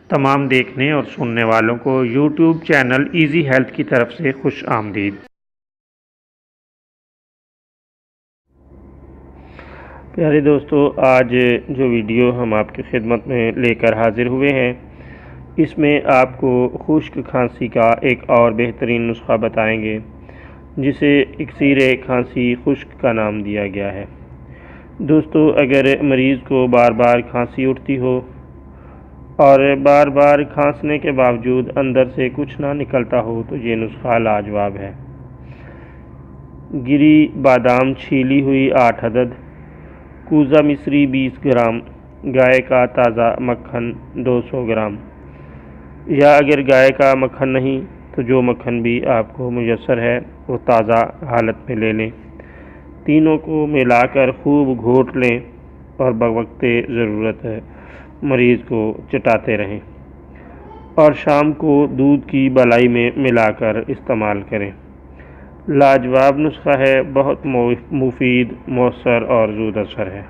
تمام دیکھنے اور سننے والوں کو یوٹیوب چینل ایزی ہیلتھ کی طرف سے خوش آمدید۔ پیارے دوستو، آج جو ویڈیو ہم آپ کی خدمت میں لے کر حاضر ہوئے ہیں، اس میں آپ کو خشک کھانسی کا ایک اور بہترین نسخہ بتائیں گے، جسے اکسیر کھانسی خشک کا نام دیا گیا ہے۔ دوستو، اگر مریض کو بار بار کھانسی اٹھتی ہو اور بار بار کھانسنے کے باوجود اندر سے کچھ نہ نکلتا ہو تو یہ نسخہ لاجواب ہے۔ گری بادام چھیلی ہوئی 8 عدد، کوزہ مصری 20 گرام، گائے کا تازہ مکھن 200 گرام، یا اگر گائے کا مکھن نہیں تو جو مکھن بھی آپ کو میسر ہے وہ تازہ حالت میں لے لیں۔ تینوں کو ملا کر خوب گھوٹ لیں اور بوقت ضرورت مریض کو چٹاتے رہیں، اور شام کو دودھ کی بالائی میں ملا کر استعمال کریں۔ لاجواب نسخہ ہے، بہت مفید، مؤثر اور زود اثر ہے۔